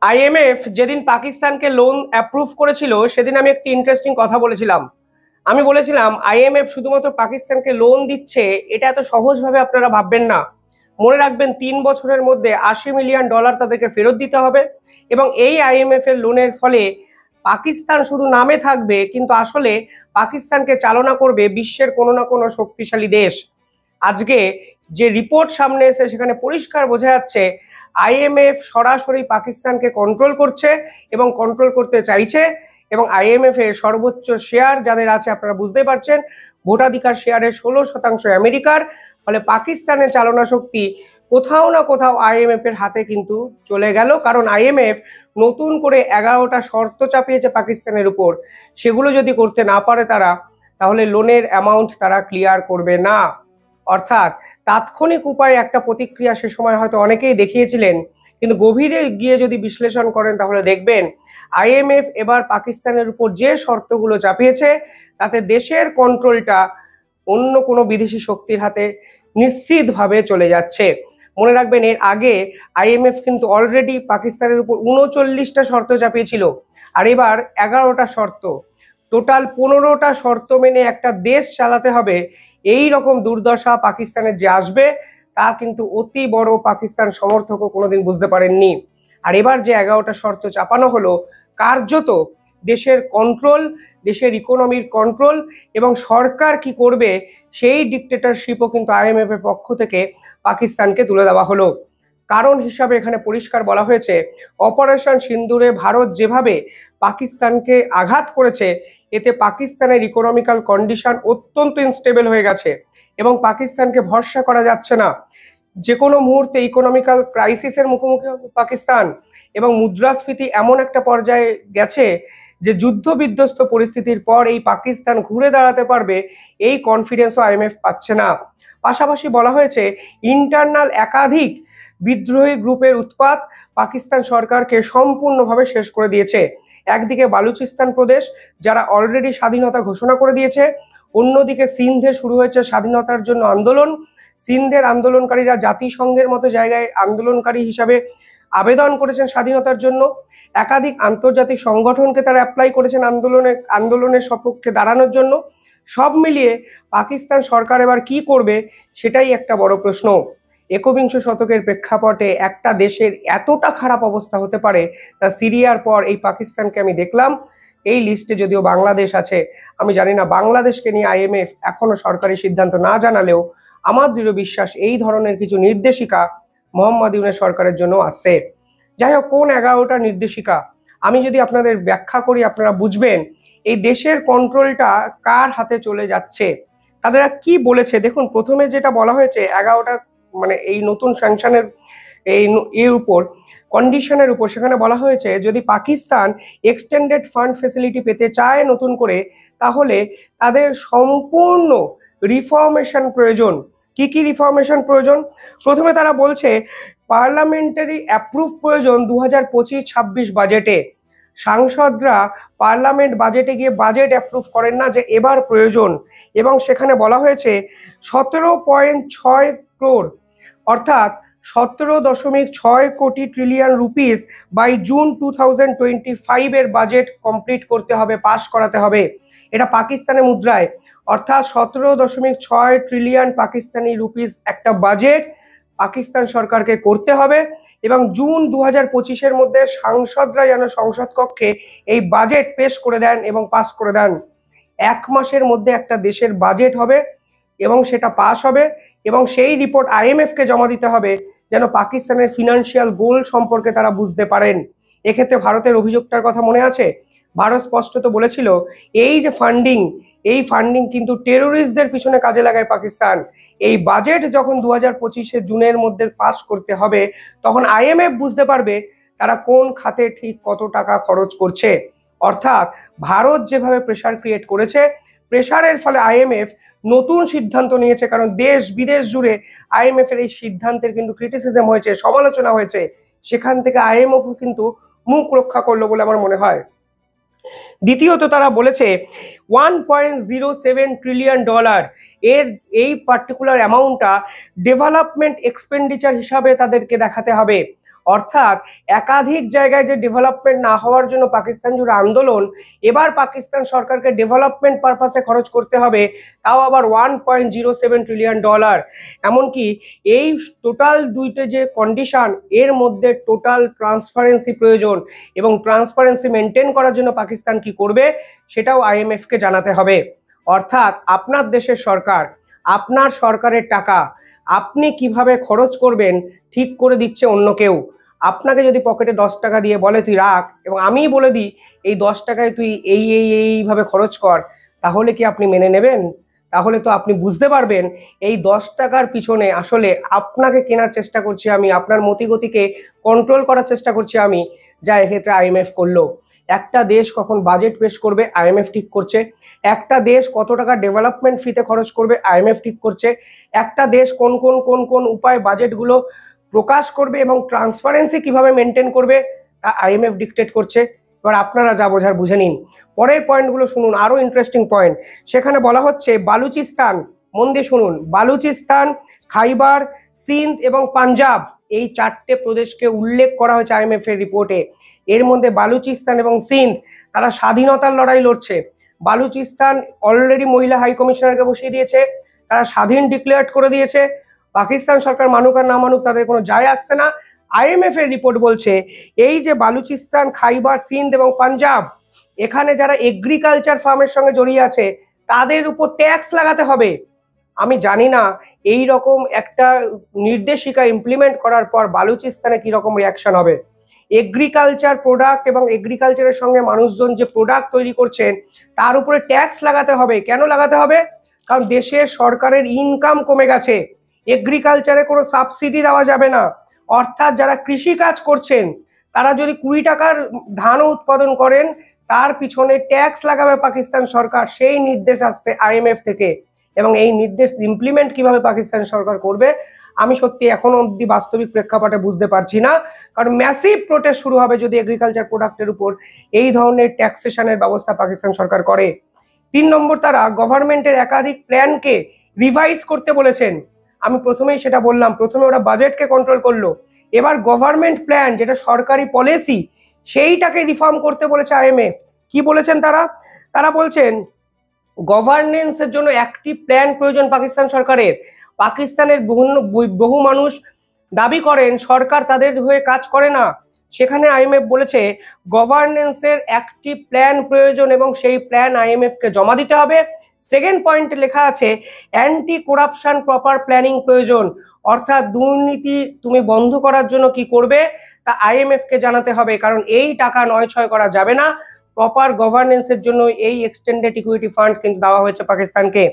IMF যেদিন পাকিস্তানকে loan approve করেছিল সেদিন আমি একটি ইন্টারেস্টিং কথা বলেছিলাম। আমি বলেছিলাম আইএমএফ শুধুমাত্র পাকিস্তানকে লোন দিচ্ছে, এটা এত সহজভাবে আপনারা ভাববেন না। মনে রাখবেন 3 বছরের মধ্যে $80 মিলিয়ন তাদেরকে ফেরত দিতে হবে। এবং এই আইএমএফ এর লোনের ফলে পাকিস্তান শুধু নামে থাকবে, কিন্তু আসলে পাকিস্তানকে চালনা করবে বিশ্বের কোনো না কোনো শক্তিশালী দেশ। আজকে যে রিপোর্ট সামনে এসে সেখানে পরিষ্কার বোঝা যাচ্ছে আইএমএফ সরাসরি পাকিস্তানকে কন্ট্রোল করছে এবং কন্ট্রোল করতে চাইছে। এবং আইএমএফ এর সর্বোচ্চ শেয়ার যাদের আছে আপনারা বুঝতে পারছেন, ভোটাধিকার শেয়ারের 16% আমেরিকার। ফলে পাকিস্তানের চালনা শক্তি কোথাও না কোথাও আইএমএফ এর হাতে কিন্তু চলে গেল, কারণ আইএমএফ নতুন করে 11টা শর্ত চাপিয়েছে পাকিস্তানের উপর। সেগুলো যদি করতে না পারে তারা, তাহলে লোনের অ্যামাউন্ট তারা ক্লিয়ার করবে না। অর্থাৎ তাৎক্ষণিক উপায়ে একটা প্রতিক্রিয়া সে সময় হয়তো অনেকেই দেখিয়েছিলেন, কিন্তু গভীরে গিয়ে যদি বিশ্লেষণ করেন তাহলে দেখবেন আইএমএফ এবার পাকিস্তানের উপর যে শর্তগুলো চাপিয়েছে তাতে দেশের কন্ট্রোলটা অন্য কোনো বিদেশি শক্তির হাতে নিশ্চিতভাবে চলে যাচ্ছে। মনে রাখবেন এর আগে আইএমএফ কিন্তু অলরেডি পাকিস্তানের উপর 39টা শর্ত চাপিয়েছিল, আর এবার 11টা শর্ত। টোটাল 15টা শর্ত মেনে একটা দেশ চালাতে হবে, এই রকম দুর্দশা পাকিস্তানের যে আসবে তা কিন্তু অতি বড় পাকিস্তান সমর্থকও কোনোদিন বুঝতে পারেননি। আর এবার যে 11টা শর্ত চাপানো হলো, কার্যত দেশের কন্ট্রোল, দেশের ইকোনমির কন্ট্রোল এবং সরকার কি করবে সেই ডিক্টেটরশিপও কিন্তু আইএমএফ এর পক্ষ থেকে পাকিস্তানকে তুলে দেওয়া হলো। কারণ হিসাবে এখানে পরিষ্কার বলা হয়েছে, অপারেশন সিন্দুরে ভারত যেভাবে পাকিস্তানকে আঘাত করেছে, এতে পাকিস্তানের ইকোনমিক্যাল কন্ডিশন অত্যন্ত ইনস্টেবল হয়ে গেছে এবং পাকিস্তানকে ভরসা করা যাচ্ছে না। যে কোনো মুহূর্তে ইকোনমিক্যাল ক্রাইসিসের মুখোমুখি হবে পাকিস্তান, এবং মুদ্রাস্ফীতি এমন একটা পর্যায়ে গেছে যে যুদ্ধ বিধ্বস্ত পরিস্থিতির পর এই পাকিস্তান ঘুরে দাঁড়াতে পারবে এই কনফিডেন্সও আইএমএফ পাচ্ছে না। পাশাপাশি বলা হয়েছে ইন্টারনাল একাধিক বিদ্রোহী গ্রুপের উৎপাত পাকিস্তান সরকারকে সম্পূর্ণভাবে শেষ করে দিয়েছে। একদিকে বালুচিস্তান প্রদেশ যারা অলরেডি স্বাধীনতা ঘোষণা করে দিয়েছে, অন্যদিকে সিন্ধে শুরু হয়েছে স্বাধীনতার জন্য আন্দোলন। সিন্ধের আন্দোলনকারীরা জাতিসংঘের মতো জায়গায় আন্দোলনকারী হিসাবে আবেদন করেছেন স্বাধীনতার জন্য। একাধিক আন্তর্জাতিক সংগঠনকে তারা অ্যাপ্লাই করেছেন আন্দোলনের সপক্ষে দাঁড়ানোর জন্য। সব মিলিয়ে পাকিস্তান সরকার এবার কি করবে সেটাই একটা বড় প্রশ্ন। একবিংশ শতকের প্রেক্ষাপটে একটা দেশের এতটা খারাপ অবস্থা হতে পারে, তা সিরিয়ার পর এই পাকিস্তানকে আমি দেখলাম। এই লিস্টে যদিও বাংলাদেশ আছে, আমি জানি না বাংলাদেশকে নিয়ে আইএমএফ এখনো সরকারি সিদ্ধান্ত না জানালেও আমার দৃঢ় বিশ্বাস এই ধরনের কিছু নির্দেশিকা মোহাম্মদ ইউনূস সরকারের জন্য আসছে। যাই হোক, কোন 11টা নির্দেশিকা আমি যদি আপনাদের ব্যাখ্যা করি আপনারা বুঝবেন এই দেশের কন্ট্রোলটা কার হাতে চলে যাচ্ছে। তারা কি বলেছে দেখুন। প্রথমে যেটা বলা হয়েছে 11টা, মানে এই নতুন স্যাংশনের এর উপর কন্ডিশনের উপর, সেখানে বলা হয়েছে যদি পাকিস্তান এক্সটেন্ডেড ফান্ড ফেসিলিটি পেতে চায় নতুন করে, তাহলে তাদের সম্পূর্ণ রিফর্মেশন প্রয়োজন। কি কি রিফর্মেশন প্রয়োজন? প্রথমে তারা বলছে পার্লামেন্টারি অ্যাপ্রুভ প্রয়োজন 2025-26 বাজেটে। সাংসদরা পার্লামেন্ট বাজেটে গিয়ে বাজেট অ্যাপ্রুভ করেন না যে এবার প্রয়োজন, এবং সেখানে বলা হয়েছে 17.6 crore অর্থাৎ 17.6 কোটি ট্রিলিয়ন রুপিস বাই জুন 2025 এর বাজেট কমপ্লিট করতে হবে, পাস করাতে হবে। এটা পাকিস্তানের মুদ্রায়, অর্থাৎ 17.6 ট্রিলিয়ন পাকিস্তানি রুপিস একটা বাজেট পাকিস্তান সরকারকে করতে হবে, এবং জুন 2025-এর মধ্যে সাংসদরা যেন সংসদ কক্ষে এই বাজেট পেশ করে দেন এবং পাস করে দেন। 1 মাসের মধ্যে একটা দেশের বাজেট হবে এবং সেটা পাস হবে, এবং সেই রিপোর্ট আইএমএফ কে জমা দিতে হবে যেন পাকিস্তানের ফিনান্সিয়াল গোল সম্পর্কে তারা বুঝতে পারেন। এক্ষেত্রে ভারতের অভিযোগটার কথা মনে আছে? ভারত স্পষ্টত বলেছিল এই যে ফান্ডিং, এই ফান্ডিং কিন্তু টেরোরিস্টদের পিছনে কাজে লাগায় পাকিস্তান। এই বাজেট যখন 2025-এ জুনের মধ্যে পাস করতে হবে, তখন আইএমএফ বুঝতে পারবে তারা কোন খাতে ঠিক কত টাকা খরচ করছে। অর্থাৎ ভারত যেভাবে প্রেসার ক্রিয়েট করেছে, প্রেসারের ফলে আইএমএফ নতুন সিদ্ধান্ত নিয়েছে, কারণ দেশ বিদেশ জুড়ে আইএমএফ এর এই সিদ্ধান্তের কিন্তু ক্রিটিসিজম হয়েছে, সমালোচনা হয়েছে। সেখান থেকে আইএমএফ কিন্তু মুখ রক্ষা করলো বলে আমার মনে হয়। দ্বিতীয়ত তারা বলেছে $1.07 ট্রিলিয়ন এর এই পার্টিকুলার অ্যামাউন্টটা ডেভেলপমেন্ট এক্সপেন্ডিচার হিসাবে তাদেরকে দেখাতে হবে। অর্থাৎ একাধিক জায়গায় যে ডেভেলপমেন্ট না হওয়ার জন্য পাকিস্তান জুড়ে আন্দোলন, এবার পাকিস্তান সরকারকে ডেভেলপমেন্ট পারপাসে খরচ করতে হবে, তাও আবার $1.07 ট্রিলিয়ন। এমনকি এই টোটাল দুইটা যে কন্ডিশন, এর মধ্যে টোটাল ট্রান্সপারেন্সি প্রয়োজন, এবং ট্রান্সপারেন্সি মেনটেন করার জন্য পাকিস্তান কি করবে সেটাও আইএমএফকে জানাতে হবে। অর্থাৎ আপনার দেশের সরকার, আপনার সরকারের টাকা আপনি কিভাবে খরচ করবেন ঠিক করে দিচ্ছে অন্য কেউ। আপনাকে যদি পকেটে 10 টাকা দিয়ে বলে তুই রাখ, এবং আমিই বলে দিই এই 10 টাকায় তুই এইভাবে খরচ কর, তাহলে কি আপনি মেনে নেবেন? তাহলে তো আপনি বুঝতে পারবেন এই 10 টাকার পিছনে আসলে আপনাকে কেনার চেষ্টা করছি আমি, আপনার মতিগতিকে কন্ট্রোল করার চেষ্টা করছি আমি, যা এক্ষেত্রে আইএমএফ করলো। একটা দেশ কখন বাজেট পেশ করবে আইএমএফ ঠিক করছে, একটা দেশ কত টাকা ডেভেলপমেন্ট ফিতে খরচ করবে আইএমএফ ঠিক করছে, একটা দেশ কোন কোন কোন কোন উপায় বাজেটগুলো প্রকাশ করবে এবং ট্রান্সপারেন্সি কিভাবে মেনটেন করবে তা আইএমএফ ডিক্টেট করছে। এবার আপনারা যা বোঝার বুঝে নিন। পরের পয়েন্টগুলো শুনুন, আরো ইন্টারেস্টিং পয়েন্ট। সেখানে বলা হচ্ছে বালুচিস্তান, মন দিয়ে শুনুন, বালুচিস্তান, খাইবার, সিন্ধ এবং পাঞ্জাব, এই 4টে প্রদেশকে উল্লেখ করা হয়েছে আইএমএফ এর রিপোর্টে। এর মধ্যে বালুচিস্তান এবং সিন্ধ তারা স্বাধীনতার লড়াই লড়ছে। বালুচিস্তান অলরেডি মহিলা হাই কমিশনারকে বসিয়ে দিয়েছে, তারা স্বাধীন ডিক্লেয়ার করে দিয়েছে। পাকিস্তান সরকার মানুক আর না মানুক তাদের কোনো যায় আসছে না। আইএমএফ এর রিপোর্ট বলছে এই যে বালুচিস্তান, খাইবার, সিন্ধ এবং পাঞ্জাব, এখানে যারা এগ্রিকালচার ফার্মের সঙ্গে জড়িয়ে আছে তাদের উপর ট্যাক্স লাগাতে হবে। আমি জানি না এই রকম একটা নির্দেশিকা ইমপ্লিমেন্ট করার পর বালুচিস্তানে কি রকম রিয়াকশন হবে। এগ্রিকালচার প্রোডাক্ট এবং এগ্রিকালচারের সঙ্গে মানুষজন যে প্রোডাক্ট তৈরি করছেন তার উপরে ট্যাক্স লাগাতে হবে। কেন লাগাতে হবে? কারণ দেশের সরকারের ইনকাম কমে গেছে, এগ্রিকালচারে কোনো সাবসিডি দেওয়া যাবে না। অর্থাৎ যারা কৃষি কাজ করছেন তারা যদি 20 টাকার ধানও উৎপাদন করেন তার পিছনে ট্যাক্স লাগাবে পাকিস্তান সরকার, সেই নির্দেশ আসছে আইএমএফ থেকে। এবং এই নির্দেশ ইমপ্লিমেন্ট কিভাবে পাকিস্তান সরকার করবে আমি সত্যি এখনো অব্দি বাস্তবিক প্রেক্ষাপটে বুঝতে পারছি না। কারণ ম্যাসিভ প্রোটেস্ট শুরু হবে যদি এগ্রিকালচার প্রোডাক্টের উপর এই ধরনের ট্যাক্সেশনের ব্যবস্থা পাকিস্তান সরকার করে। 3 নম্বর, তারা গভর্নমেন্টের একাধিক প্ল্যানকে রিভাইজ করতে বলেছেন। আমি প্রথমেই সেটা বললাম, প্রথমে ওরা বাজেটকে কন্ট্রোল করলো, এবার গভর্নমেন্ট প্ল্যান যেটা সরকারি পলিসি সেইটাকে রিফর্ম করতে বলেছে আইএমএফ। কি বলেছেন তারা? তারা বলছেন গভর্নেন্সের জন্য একটি প্ল্যান প্রয়োজন পাকিস্তান সরকারের। পাকিস্তানের বহু মানুষ দাবি করেন সরকার তাদের হয়ে কাজ করে না। সেখানে আইএমএফ বলেছে গভর্নেন্সের একটি প্ল্যান প্রয়োজন এবং সেই প্ল্যান আইএমএফ কে জমা দিতে হবে। সেকেন্ড পয়েন্টে লেখা আছে অ্যান্টি করাপশন প্রপার প্ল্যানিং প্রয়োজন, অর্থাৎ দুর্নীতি তুমি বন্ধ করার জন্য কি করবে তা আইএমএফ কে জানাতে হবে, কারণ এই টাকা নয় ছয় করা যাবে না। প্রপার গভর্নেন্সের জন্য এই এক্সটেন্ডেড ইকুইটি ফান্ড কিন্তু দেওয়া হয়েছে পাকিস্তানকে।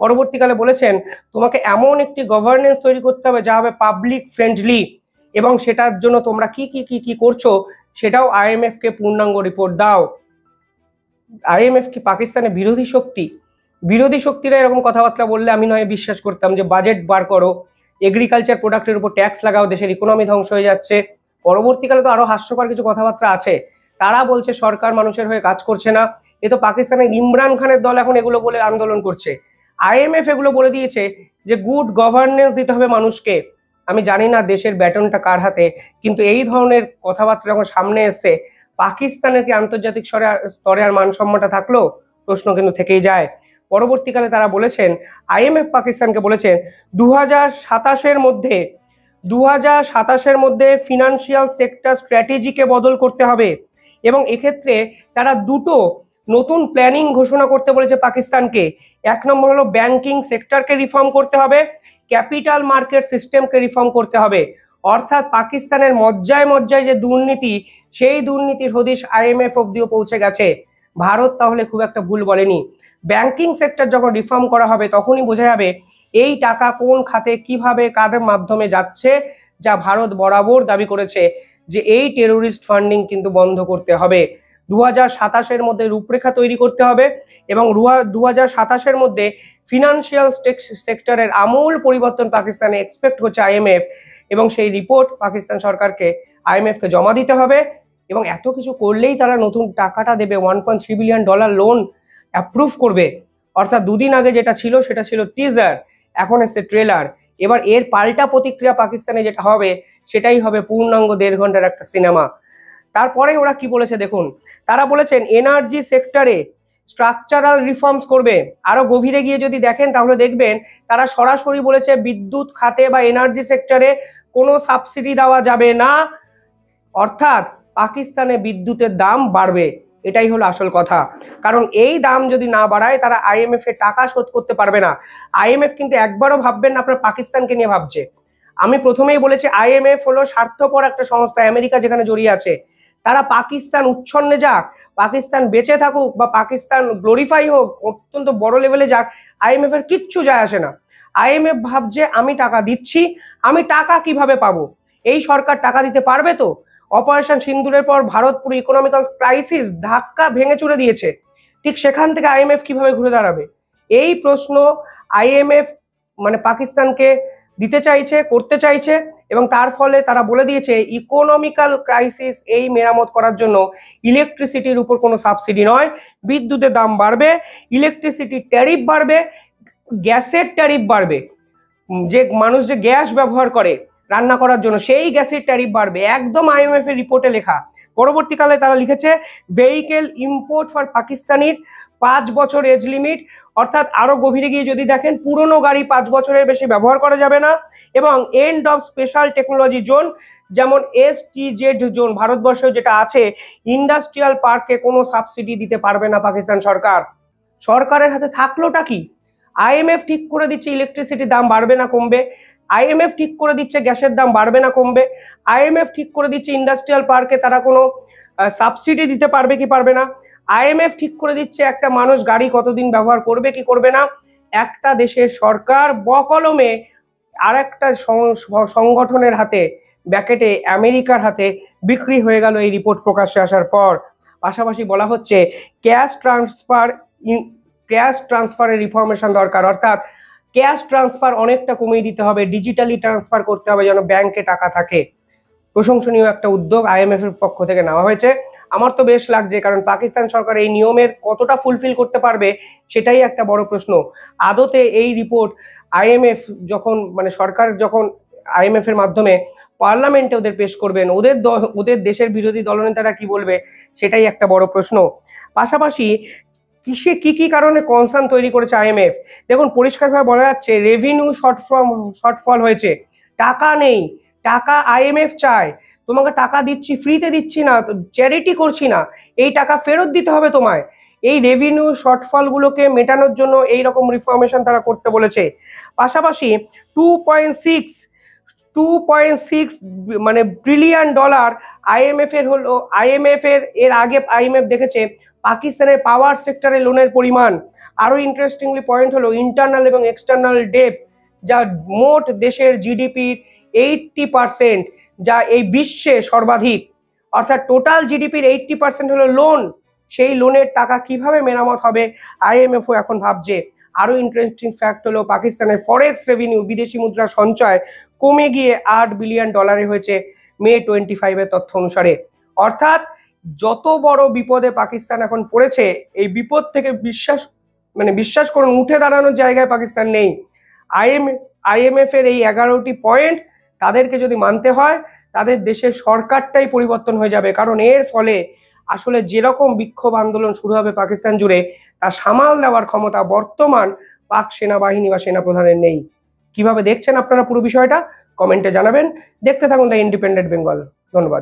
পরবর্তীকালে বলেছেন তোমাকে এমন একটি গভর্নেন্স তৈরি করতে হবে যা হবে পাবলিক ফ্রেন্ডলি, এবং সেটার জন্য তোমরা কি কি কি কি করছো সেটাও আইএমএফ কে পূর্ণাঙ্গ রিপোর্ট দাও। আইএমএফ কি পাকিস্তানের বিরোধী শক্তি? বিরোধী শক্তিরা এরকম কথাবার্তা বললে আমি নয় বিশ্বাস করতাম যে বাজেট বার করো, এগ্রিকালচার প্রোডাক্টের উপর ট্যাক্স লাগাও, দেশের ইকোনমি ধ্বংস হয়ে যাচ্ছে। পরবর্তীকালে তো আরো হাস্যকর কিছু কথাবার্তা আছে, তারা বলছে সরকার মানুষের হয়ে কাজ করছে না। এ তো পাকিস্তানের ইমরান খানের দল এখন এগুলো বলে আন্দোলন করছে। আইএমএফ এগুলো বলে দিয়েছে যে গুড গভর্নেন্স দিতে হবে মানুষকে। আমি জানি না দেশের ব্যাটনটা কার হাতে, কিন্তু এই ধরনের কথাবার্তা যখন সামনে এসছে পাকিস্তানের কি আন্তর্জাতিক স্তরে আর মান সম্মানটা থাকলো? প্রশ্ন কিন্তু থেকেই যায়। পরবর্তীকালে তারা বলেছেন, আইএমএফ পাকিস্তানকে বলেছেন 2027-এর মধ্যে ফিনান্সিয়াল সেক্টর স্ট্র্যাটেজিকে বদল করতে হবে, এবং এক্ষেত্রে তারা দুটো নতুন প্ল্যানিং ঘোষণা করতে বলেছে পাকিস্তানকে। 1 নম্বর হলো ব্যাংকিং সেক্টরকে রিফর্ম করতে হবে, ক্যাপিটাল মার্কেট সিস্টেমকে রিফর্ম করতে হবে। অর্থাৎ পাকিস্তানের মজ্জায় মজ্জায় যে দুর্নীতি, সেই দুর্নীতির হদিশ আইএমএফ অব্দিও পৌঁছে গেছে। ভারত তাহলে খুব একটা ভুল বলেনি। ব্যাংকিং সেক্টর যখন রিফর্ম করা হবে তখনই বোঝা যাবে এই টাকা কোন খাতে কিভাবে কাদের মাধ্যমে যাচ্ছে, যা ভারত বরাবর দাবি করেছে যে এই টেরোরিস্ট ফান্ডিং কিন্তু বন্ধ করতে হবে। 2027-এর মধ্যে রূপরেখা তৈরি করতে হবে, এবং 2027-এর মধ্যে ফিনান্সিয়াল সেক্টরের আমূল পরিবর্তন পাকিস্তানে এক্সপেক্ট করছে আইএমএফ, এবং সেই রিপোর্ট পাকিস্তান সরকারকে আইএমএফকে জমা দিতে হবে। এবং এত কিছু করলেই তারা নতুন টাকাটা দেবে, $1.3 বিলিয়ন লোন অ্যাপ্রুভ করবে। অর্থাৎ দুদিন আগে যেটা ছিল সেটা ছিল টিজার, এখন এসছে ট্রেলার। এবার এর পাল্টা প্রতিক্রিয়া পাকিস্তানে যেটা হবে সেটাই হবে পূর্ণাঙ্গ 1.5 ঘন্টার একটা সিনেমা। তারপরে ওরা কি বলেছে দেখুন, তারা বলেছেন এনার্জি সেক্টরে স্ট্রাকচারাল রিফর্মস করবে। আরো গভীরে গিয়ে যদি দেখেন তাহলে দেখবেন তারা সরাসরি বলেছে বিদ্যুৎ খাতে বা এনার্জি সেক্টরে কোনো সাবসিডি দেওয়া যাবে না, অর্থাৎ পাকিস্তানে বিদ্যুতের দাম বাড়বে। এটাই হলো আসল কথা। কারণ এই দাম যদি না বাড়ায় তারা আইএমএফ এর টাকা শোধ করতে পারবে না। আইএমএফ কিন্তু একবারও ভাববেন না আপনার পাকিস্তানকে নিয়ে ভাবছে। আমি প্রথমেই বলেছি আইএমএফ হলো স্বার্থপর একটা সংস্থা, আমেরিকা যেখানে জড়িয়ে আছে। তারা পাকিস্তান উচ্ছন্নে যাক, পাকিস্তান বেঁচে থাকুক বা পাকিস্তান গ্লোরিফাই হোক, অত্যন্ত বড় লেভেলে যাক, আইএমএফ এর কিচ্ছু যায় আসে না। আইএমএফ ভাবছে আমি টাকা দিচ্ছি, আমি টাকা কিভাবে পাবো? এই সরকার টাকা দিতে পারবে তো? অপারেশন সিন্দুরের পর ভারত পুরো ইকোনমিক্যাল ক্রাইসিস ধাক্কা ভেঙে চুরে দিয়েছে, ঠিক সেখান থেকে আইএমএফ কিভাবে ঘুরে দাঁড়াবে? এই প্রশ্ন আইএমএফ মানে পাকিস্তানকে দিতে চাইছে, করতে চাইছে, এবং তার ফলে তারা বলে দিয়েছে ইকোনমিক্যাল ক্রাইসিস এই মেরামত করার জন্য ইলেকট্রিসিটির উপর কোনো সাবসিডি নয়, বিদ্যুতের দাম বাড়বে, ইলেকট্রিসিটির ট্যারিফ বাড়বে, গ্যাসের ট্যারিফ বাড়বে, যে মানুষ যে গ্যাস ব্যবহার করে রান্না করার জন্য সেই গ্যাসের ট্যারিফ বাড়বে, একদম আইএমএফ এর রিপোর্টে লেখা। পরবর্তীকালে তারা লিখেছে ভেহিকেল ইম্পোর্ট ফর পাকিস্তানির 5 বছর এজ লিমিট, অর্থাৎ আরো গভীরে গিয়ে যদি দেখেন পুরনো গাড়ি 5 বছরের বেশি ব্যবহার করা যাবে না, এবং end of special technology zone যেমন STZ জোন ভারতবর্ষে যেটা আছে, ইন্ডাস্ট্রিয়াল পার্কে কোনো সাবসিডি দিতে পারবে না পাকিস্তান সরকার। সরকারের হাতে থাকলোটা কি? আইএমএফ ঠিক করে দিচ্ছে ইলেকট্রিসিটির দাম বাড়বে না কমবে, আইএমএফ ঠিক করে দিচ্ছে গ্যাসের দাম বাড়বে না কমবে, আইএমএফ ঠিক করে দিচ্ছে ইন্ডাস্ট্রিয়াল পার্কে তারা কোনো সাবসিডি দিতে পারবে কি পারবে না, আইএমএফ ঠিক করে দিচ্ছে একটা মানুষ গাড়ি কতদিন ব্যবহার করবে কি করবে না। একটা দেশের সরকার বকলমে আর একটা সংগঠনের হাতে, ব্যাকেটে আমেরিকার হাতে বিক্রি হয়ে গেল এই রিপোর্ট প্রকাশ্যে আসার পর। পাশাপাশি বলা হচ্ছে ক্যাশ ট্রান্সফারের রিফরমেশন দরকার, অর্থাৎ ক্যাশ ট্রান্সফার অনেকটা কমিয়ে দিতে হবে, ডিজিটালি ট্রান্সফার করতে হবে যেন ব্যাংকে টাকা থাকে। প্রশংসনীয় একটা উদ্যোগ আইএমএফ এর পক্ষ থেকে নেওয়া হয়েছে। আমার তো বেশ লাগছে, কারণ পাকিস্তান সরকার এই নিয়মের কতটা ফুলফিল করতে পারবে সেটাই একটা বড় প্রশ্ন। আদতে এই রিপোর্ট আইএমএফ যখন মানে সরকার যখন আইএমএফ এর মাধ্যমে পার্লামেন্টে ওদের পেশ করবেন, ওদের দেশের বিরোধী দলনেতারা কি বলবে সেটাই একটা বড় প্রশ্ন। পাশাপাশি কি কি কারণে কনসার্ন তৈরি করেছে আইএমএফ দেখুন, পরিষ্কারভাবে বলা যাচ্ছে রেভিনিউ শর্টফল হয়েছে, টাকা নেই, টাকা আইএমএফ চায়। তোমাকে টাকা দিচ্ছি, ফ্রিতে দিচ্ছি না, চ্যারিটি করছি না, এই টাকা ফেরত দিতে হবে তোমায়। এই রেভিনিউ শর্টফলগুলোকে মেটানোর জন্য এই রকম রিফর্মেশন তারা করতে বলেছে। পাশাপাশি 2.6 মানে বিলিয়ন ডলার আইএমএফ এর হলো, আইএমএফ এর আগে আইএমএফ দেখেছে পাকিস্তানের পাওয়ার সেক্টরে লোনের পরিমাণ। আরো ইন্টারেস্টিংলি পয়েন্ট হলো ইন্টারনাল এবং এক্সটার্নাল ডেট, যা মোট দেশের জিডিপির 80%, যা এই বিশ্বে সর্বাধিক, অর্থাৎ টোটাল জিডিপির 80% হলো লোন। সেই লোনের টাকা কিভাবে মেরামত হবে আইএমএফও এখন ভাবছে। আরো ইন্টারেস্টিং ফ্যাক্ট হলো পাকিস্তানের ফরেক্স রেভিনিউ, বিদেশি মুদ্রা সঞ্চয় কমে গিয়ে $8 বিলিয়ন হয়েছে মে 25 এর তথ্য অনুসারে। অর্থাৎ যত বড় বিপদে পাকিস্তান এখন পড়েছে, এই বিপদ থেকে বিশ্বাস করুন উঠে দাঁড়ানোর জায়গায় পাকিস্তান নেই। আইএমএফ এর এই 11টি পয়েন্ট তাদেরকে যদি মানতে হয়, তাদের দেশের সরকারটাই পরিবর্তন হয়ে যাবে, কারণ এর ফলে আসলে যেরকম বিক্ষোভ আন্দোলন শুরু হবে পাকিস্তান জুড়ে, তা সামাল দেওয়ার ক্ষমতা বর্তমান পাক সেনাবাহিনী বা সেনাপ্রধানের নেই। কিভাবে দেখছেন আপনারা পুরো বিষয়টা কমেন্টে জানাবেন। দেখতে থাকুন দ্য ইন্ডিপেন্ডেন্ট বেঙ্গল। ধন্যবাদ।